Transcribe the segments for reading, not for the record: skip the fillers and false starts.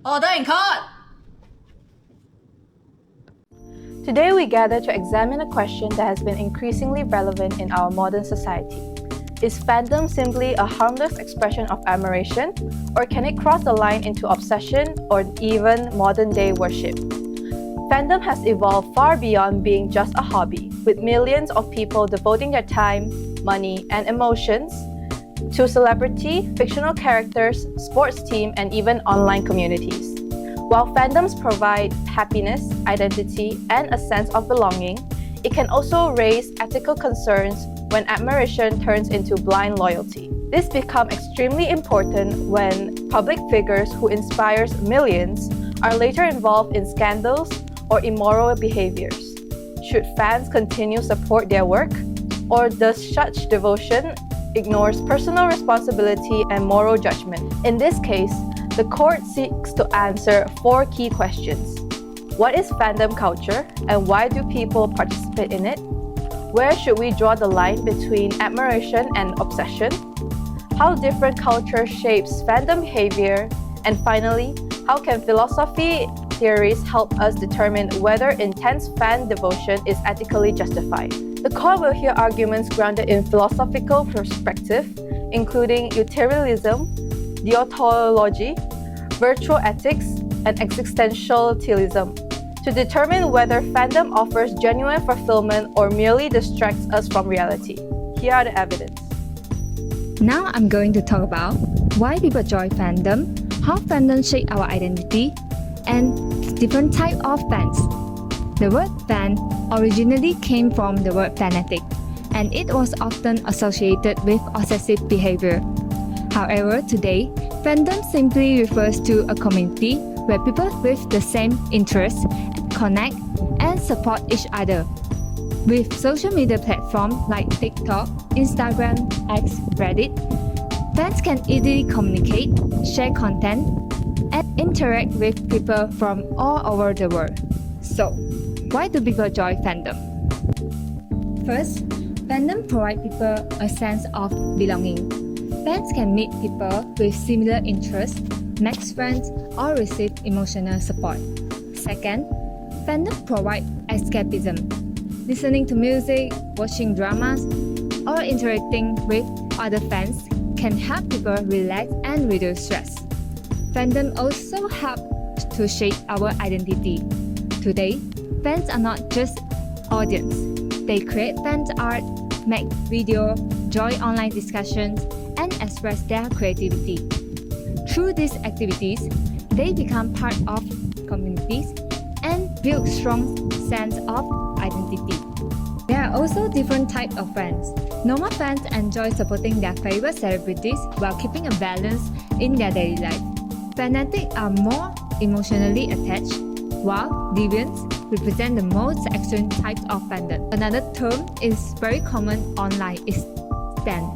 Order in court! Today we gather to examine a question that has been increasingly relevant in our modern society. Is fandom simply a harmless expression of admiration, or can it cross the line into obsession or even modern-day worship? Fandom has evolved far beyond being just a hobby, with millions of people devoting their time, money, and emotions to celebrity, fictional characters, sports teams, and even online communities. While fandoms provide happiness, identity, and a sense of belonging, it can also raise ethical concerns when admiration turns into blind loyalty. This becomes extremely important when public figures who inspire millions are later involved in scandals or immoral behaviors. Should fans continue to support their work, or does such devotion ignores personal responsibility and moral judgment? In this case, the court seeks to answer 4 key questions. What is fandom culture, and why do people participate in it? Where should we draw the line between admiration and obsession? How different culture shapes fandom behavior? And finally, how can philosophy theories help us determine whether intense fan devotion is ethically justified? The court will hear arguments grounded in philosophical perspective, including utilitarianism, deontology, virtual ethics, and existentialism, to determine whether fandom offers genuine fulfillment or merely distracts us from reality. Here are the evidence. Now I'm going to talk about why people join fandom, how fandom shape our identity, and different types of fans. The word fan originally came from the word fanatic, and it was often associated with obsessive behavior. However, today, fandom simply refers to a community where people with the same interests connect and support each other. With social media platforms like TikTok, Instagram, X, Reddit, fans can easily communicate, share content, and interact with people from all over the world. So, why do people join fandom? First, fandom provides people a sense of belonging. Fans can meet people with similar interests, make friends, or receive emotional support. Second, fandom provides escapism. Listening to music, watching dramas, or interacting with other fans can help people relax and reduce stress. Fandom also helps to shape our identity. Today, fans are not just audience. They create fan art, make video, join online discussions, and express their creativity. Through these activities, they become part of communities and build strong sense of identity. There are also different types of fans. Normal fans enjoy supporting their favorite celebrities while keeping a balance in their daily life. Fanatics are more emotionally attached, while deviants represent the most extreme types of fandom. Another term is very common online is stan.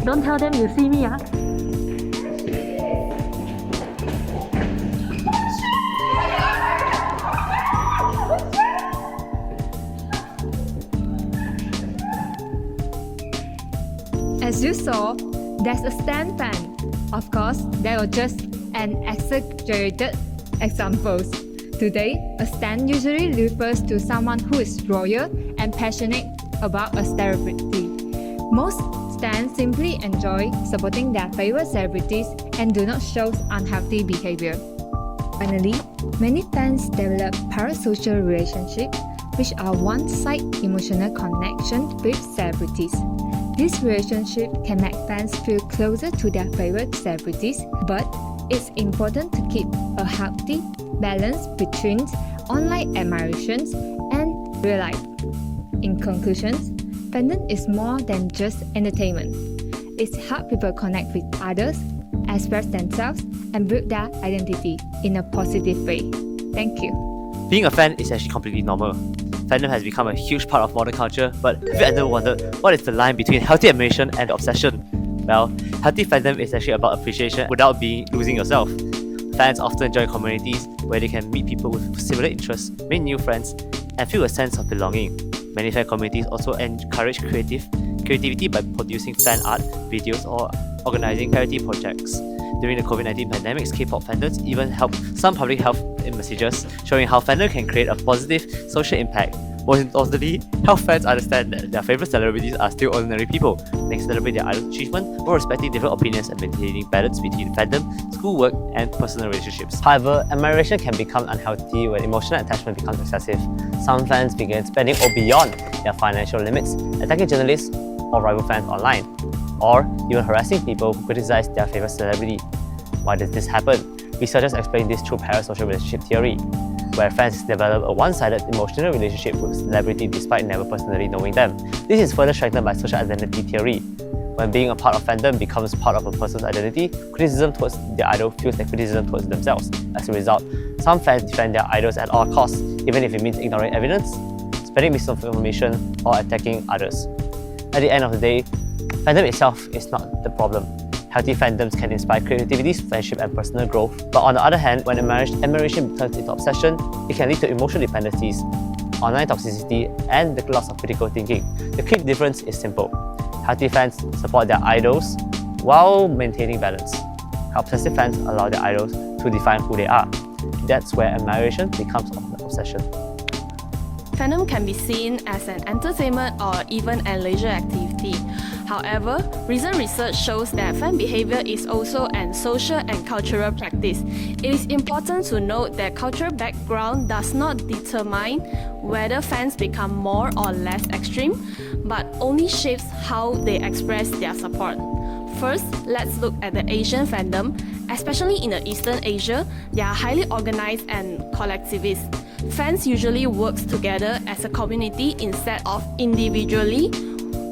Don't tell them you see me, ah. As you saw, there's a stan fan. Of course, there were just an exaggerated examples. Today, a stan usually refers to someone who is loyal and passionate about a celebrity. Most stans simply enjoy supporting their favorite celebrities and do not show unhealthy behavior. Finally, many fans develop parasocial relationships, which are one-sided emotional connections with celebrities. This relationship can make fans feel closer to their favorite celebrities, but it's important to keep a healthy balance between online admirations and real life. In conclusion, fandom is more than just entertainment. It helps people connect with others, express themselves, and build their identity in a positive way. Thank you. Being a fan is actually completely normal. Fandom has become a huge part of modern culture, but have you ever wondered what is the line between healthy admiration and obsession? Well, healthy fandom is actually about appreciation without losing yourself. Fans often enjoy communities where they can meet people with similar interests, make new friends, and feel a sense of belonging. Many fan communities also encourage creativity by producing fan art, videos, or organizing charity projects. During the COVID-19 pandemic, K-pop fandoms even helped some public health messages, showing how fandom can create a positive social impact. Most importantly, health fans understand that their favourite celebrities are still ordinary people. They celebrate their idol achievement while respecting different opinions and maintaining balance between fandom, schoolwork, and personal relationships. However, admiration can become unhealthy when emotional attachment becomes excessive. Some fans begin spending beyond their financial limits, attacking journalists or rival fans online, or even harassing people who criticize their favourite celebrity. Why does this happen? Researchers explain this through parasocial relationship theory, where fans develop a one-sided emotional relationship with a celebrity despite never personally knowing them. This is further strengthened by social identity theory. When being a part of fandom becomes part of a person's identity, criticism towards the idol feels like criticism towards themselves. As a result, some fans defend their idols at all costs, even if it means ignoring evidence, spreading misinformation, or attacking others. At the end of the day, fandom itself is not the problem. Healthy fandoms can inspire creativity, friendship, and personal growth. But on the other hand, when admiration turns into obsession, it can lead to emotional dependencies, online toxicity, and the loss of critical thinking. The key difference is simple. Healthy fans support their idols while maintaining balance. Obsessive fans allow their idols to define who they are. That's where admiration becomes an obsession. Fandom can be seen as an entertainment or even a leisure activity. However, recent research shows that fan behavior is also an social and cultural practice. It is important to note that cultural background does not determine whether fans become more or less extreme, but only shapes how they express their support. First, let's look at the Asian fandom. Especially in the Eastern Asia, they are highly organized and collectivist. Fans usually work together as a community instead of individually.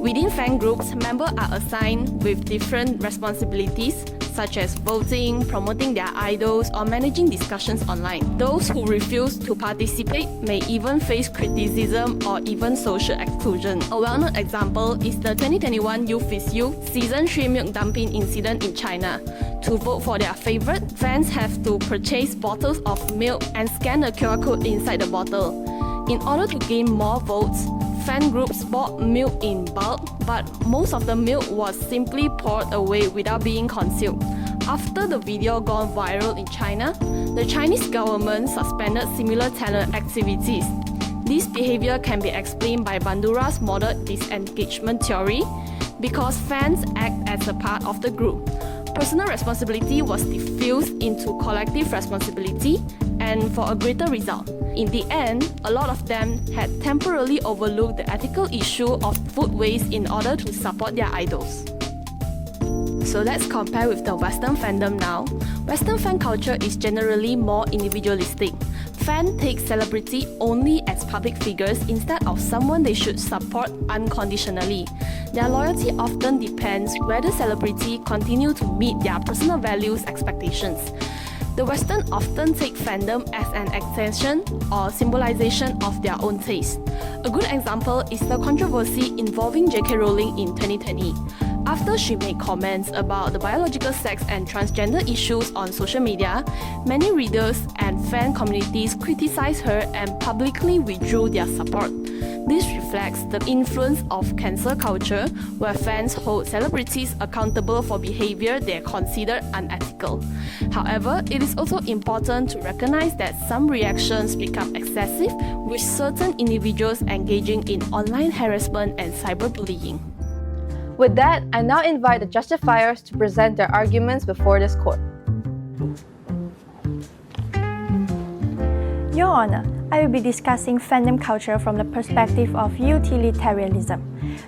Within fan groups, members are assigned with different responsibilities, such as voting, promoting their idols, or managing discussions online. Those who refuse to participate may even face criticism or even social exclusion. A well-known example is the 2021 Youth is You Season 3 milk dumping incident in China. To vote for their favorite, fans have to purchase bottles of milk and scan a QR code inside the bottle. In order to gain more votes, fan groups bought milk in bulk, but most of the milk was simply poured away without being consumed. After the video gone viral in China, the Chinese government suspended similar talent activities. This behavior can be explained by Bandura's model disengagement theory because fans act as a part of the group. Personal responsibility was diffused into collective responsibility and for a greater result. In the end, a lot of them had temporarily overlooked the ethical issue of food waste in order to support their idols. So let's compare with the Western fandom now. Western fan culture is generally more individualistic. Fans take celebrity only as public figures instead of someone they should support unconditionally. Their loyalty often depends whether celebrity continue to meet their personal values expectations. The Western often take fandom as an extension or symbolization of their own taste. A good example is the controversy involving J.K. Rowling in 2020. After she made comments about the biological sex and transgender issues on social media, many readers and fan communities criticized her and publicly withdrew their support. This reflects the influence of cancel culture, where fans hold celebrities accountable for behavior they consider unethical. However, it is also important to recognize that some reactions become excessive, with certain individuals engaging in online harassment and cyberbullying. With that, I now invite the justifiers to present their arguments before this court. Your Honor, I will be discussing fandom culture from the perspective of utilitarianism.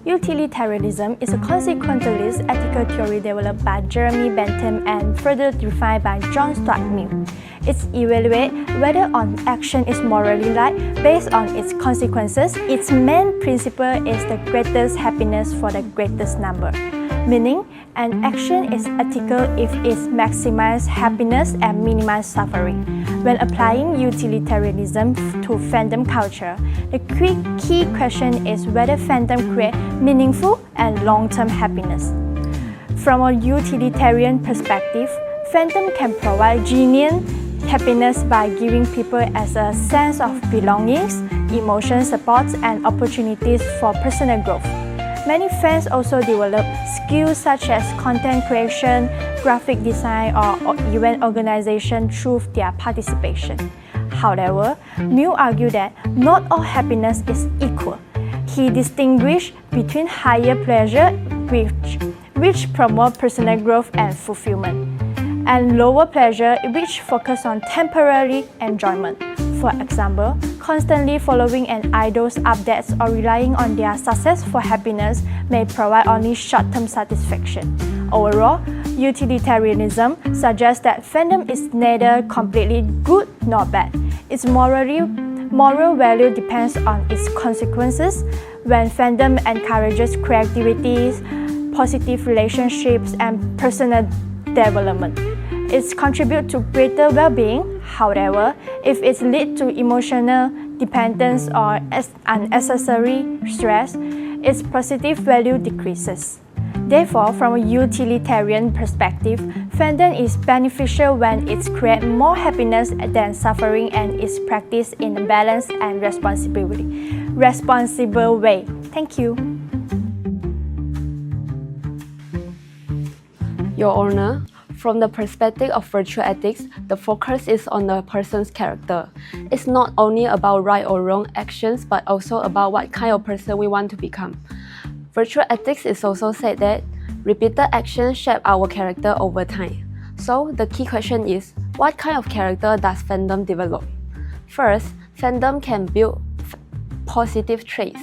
Utilitarianism is a consequentialist ethical theory developed by Jeremy Bentham and further refined by John Stuart Mill. It evaluates whether an action is morally right based on its consequences. Its main principle is the greatest happiness for the greatest number, meaning an action is ethical if it maximizes happiness and minimizes suffering. When applying utilitarianism to fandom culture, the key question is whether fandom creates meaningful and long-term happiness. From a utilitarian perspective, fandom can provide genuine happiness by giving people as a sense of belongings, emotional support, and opportunities for personal growth. Many fans also develop skills such as content creation, graphic design, or event organization through their participation. However, Mill argued that not all happiness is equal. He distinguished between higher pleasure, which promote personal growth and fulfillment, and lower pleasure, which focus on temporary enjoyment. For example, constantly following an idol's updates or relying on their success for happiness may provide only short-term satisfaction. Overall, utilitarianism suggests that fandom is neither completely good nor bad. Its moral value depends on its consequences. When fandom encourages creativity, positive relationships, and personal development, it contributes to greater well-being. However, if it leads to emotional dependence or unnecessary stress, its positive value decreases. Therefore, from a utilitarian perspective, fandom is beneficial when it creates more happiness than suffering and is practiced in a balanced and responsible way. Thank you. Your Honor, from the perspective of virtue ethics, the focus is on the person's character. It's not only about right or wrong actions, but also about what kind of person we want to become. Virtue ethics is also said that repeated actions shape our character over time. So the key question is, what kind of character does fandom develop? First, fandom can build positive traits.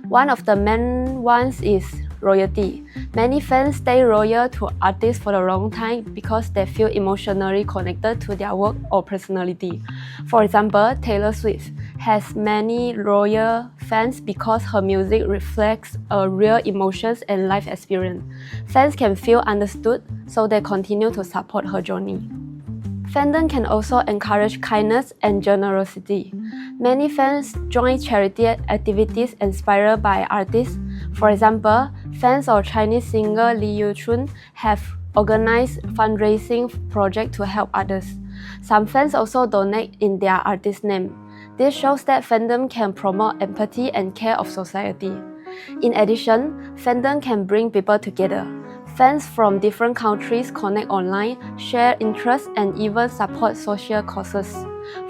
One of the main ones is loyalty. Many fans stay loyal to artists for a long time because they feel emotionally connected to their work or personality. For example, Taylor Swift has many loyal fans because her music reflects a real emotions and life experience. Fans can feel understood, so they continue to support her journey. Fandom can also encourage kindness and generosity. Many fans join charity activities inspired by artists. For example, fans of Chinese singer Li Yuchun have organized fundraising projects to help others. Some fans also donate in their artist name. This shows that fandom can promote empathy and care of society. In addition, fandom can bring people together. Fans from different countries connect online, share interests, and even support social causes.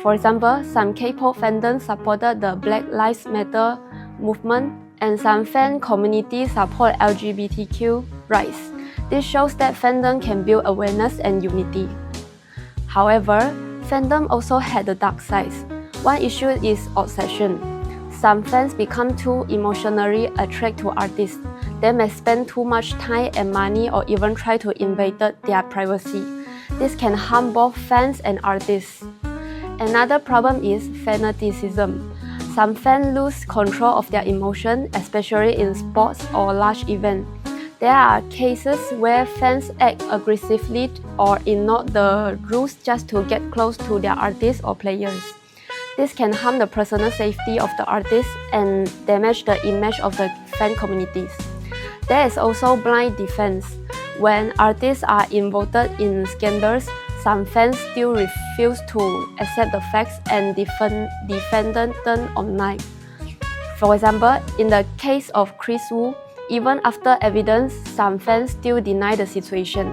For example, some K-pop fandoms supported the Black Lives Matter movement, and some fan communities support LGBTQ rights. This shows that fandom can build awareness and unity. However, fandom also had the dark sides. One issue is obsession. Some fans become too emotionally attracted to artists. They may spend too much time and money or even try to invade their privacy. This can harm both fans and artists. Another problem is fanaticism. Some fans lose control of their emotion, especially in sports or large events. There are cases where fans act aggressively or ignore the rules just to get close to their artists or players. This can harm the personal safety of the artists and damage the image of the fan communities. There is also blind defense. When artists are involved in scandals, some fans still refuse to accept the facts and defend them online. For example, in the case of Chris Wu, even after evidence, some fans still deny the situation.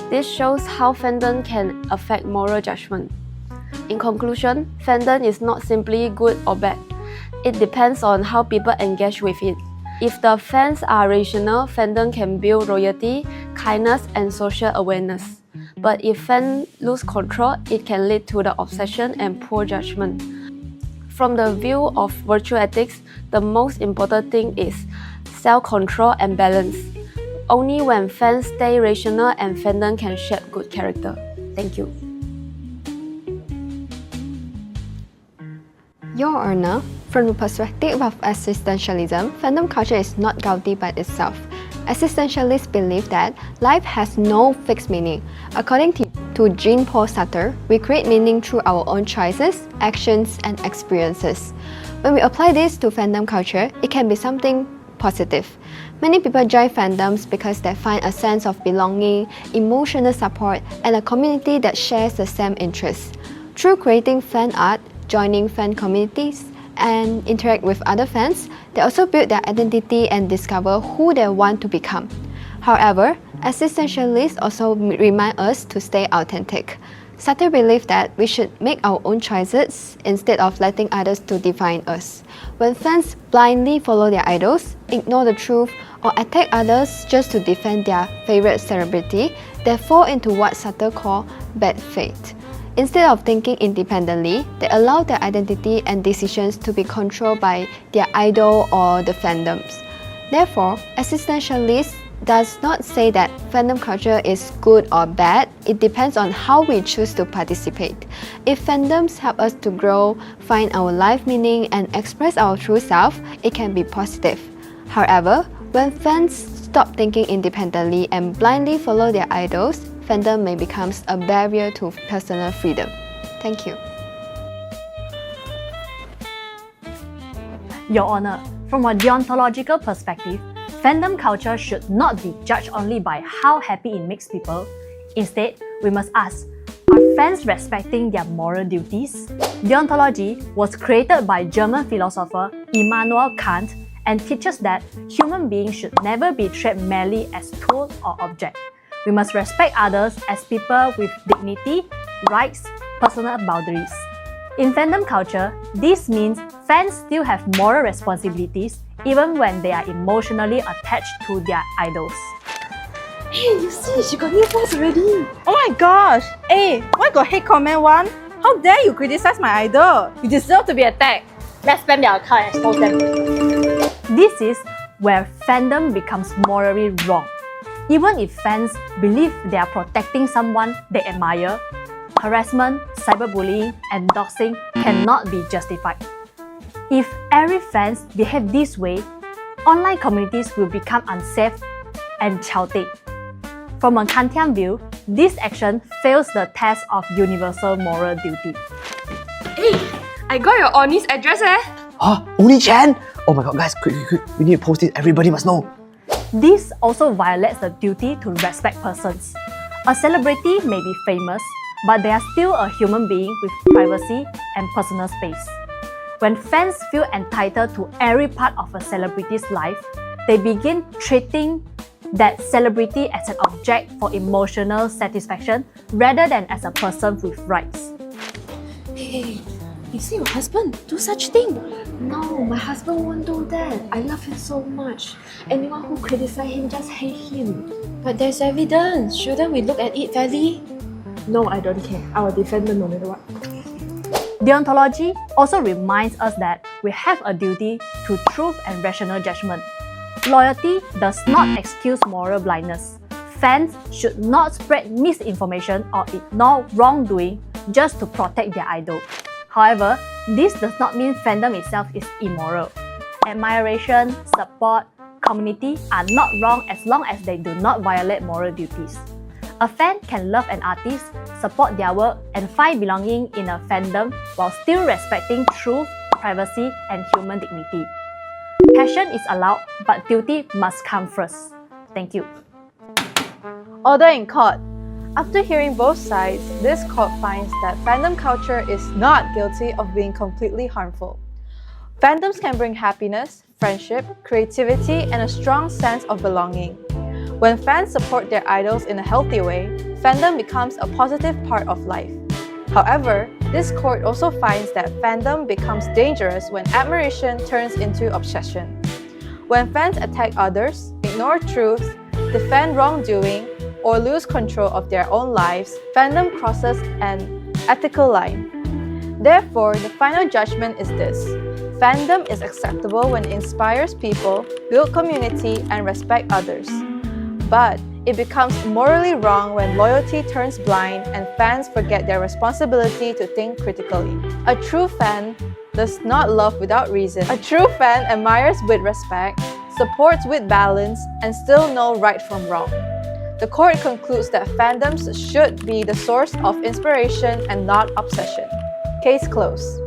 This shows how fandom can affect moral judgment. In conclusion, fandom is not simply good or bad. It depends on how people engage with it. If the fans are rational, fandom can build loyalty, kindness, and social awareness. But if fans lose control, it can lead to the obsession and poor judgment. From the view of virtue ethics, the most important thing is self-control and balance. Only when fans stay rational and fandom can shape good character. Thank you. Your Honor, from the perspective of existentialism, fandom culture is not guilty by itself. Existentialists believe that life has no fixed meaning. According to Jean-Paul Sartre, we create meaning through our own choices, actions, and experiences. When we apply this to fandom culture, it can be something positive. Many people join fandoms because they find a sense of belonging, emotional support, and a community that shares the same interests. Through creating fan art, joining fan communities, and interact with other fans, they also build their identity and discover who they want to become. However, existentialists also remind us to stay authentic. Sartre believed that we should make our own choices instead of letting others to define us. When fans blindly follow their idols, ignore the truth, or attack others just to defend their favorite celebrity, they fall into what Sartre called bad faith. Instead of thinking independently, they allow their identity and decisions to be controlled by their idol or the fandoms. Therefore, existentialists does not say that fandom culture is good or bad. It depends on how we choose to participate. If fandoms help us to grow, find our life meaning, and express our true self, it can be positive. However, when fans stop thinking independently and blindly follow their idols, fandom may become a barrier to personal freedom. Thank you. Your Honor, from a deontological perspective, fandom culture should not be judged only by how happy it makes people. Instead, we must ask, are fans respecting their moral duties? Deontology was created by German philosopher Immanuel Kant and teaches that human beings should never be treated merely as tool or object. We must respect others as people with dignity, rights, personal boundaries. In fandom culture, this means fans still have moral responsibilities even when they are emotionally attached to their idols. Hey, you see, she got new fans already. Oh my gosh! Hey, why got hate comment one? How dare you criticize my idol? You deserve to be attacked. Let's spam their account and expose them. This is where fandom becomes morally wrong. Even if fans believe they are protecting someone they admire, harassment, cyberbullying, and doxing cannot be justified. If every fans behave this way, online communities will become unsafe and chaotic. From a Kantian view, this action fails the test of universal moral duty. Hey, I got your Oni's address Huh? Oni Chan? Oh my god, guys, quick. We need to post it. Everybody must know. This also violates the duty to respect persons. A celebrity may be famous, but they are still a human being with privacy and personal space. When fans feel entitled to every part of a celebrity's life, they begin treating that celebrity as an object for emotional satisfaction rather than as a person with rights. Hey, you see your husband do such thing? No, my husband won't do that. I love him so much. Anyone who criticizes him just hate him. But there's evidence. Shouldn't we look at it fairly? No, I don't care. I will defend them no matter what. Deontology also reminds us that we have a duty to truth and rational judgment. Loyalty does not excuse moral blindness. Fans should not spread misinformation or ignore wrongdoing just to protect their idol. However, this does not mean fandom itself is immoral. Admiration, support, community are not wrong as long as they do not violate moral duties. A fan can love an artist, support their work, and find belonging in a fandom while still respecting truth, privacy, and human dignity. Passion is allowed, but duty must come first. Thank you. Order in court. After hearing both sides, this court finds that fandom culture is not guilty of being completely harmful. Fandoms can bring happiness, friendship, creativity, and a strong sense of belonging. When fans support their idols in a healthy way, fandom becomes a positive part of life. However, this court also finds that fandom becomes dangerous when admiration turns into obsession. When fans attack others, ignore truth, defend wrongdoing, or lose control of their own lives, fandom crosses an ethical line. Therefore, the final judgment is this: fandom is acceptable when it inspires people, builds community, and respects others. But it becomes morally wrong when loyalty turns blind and fans forget their responsibility to think critically. A true fan does not love without reason. A true fan admires with respect, supports with balance, and still know right from wrong. The court concludes that fandoms should be the source of inspiration and not obsession. Case closed.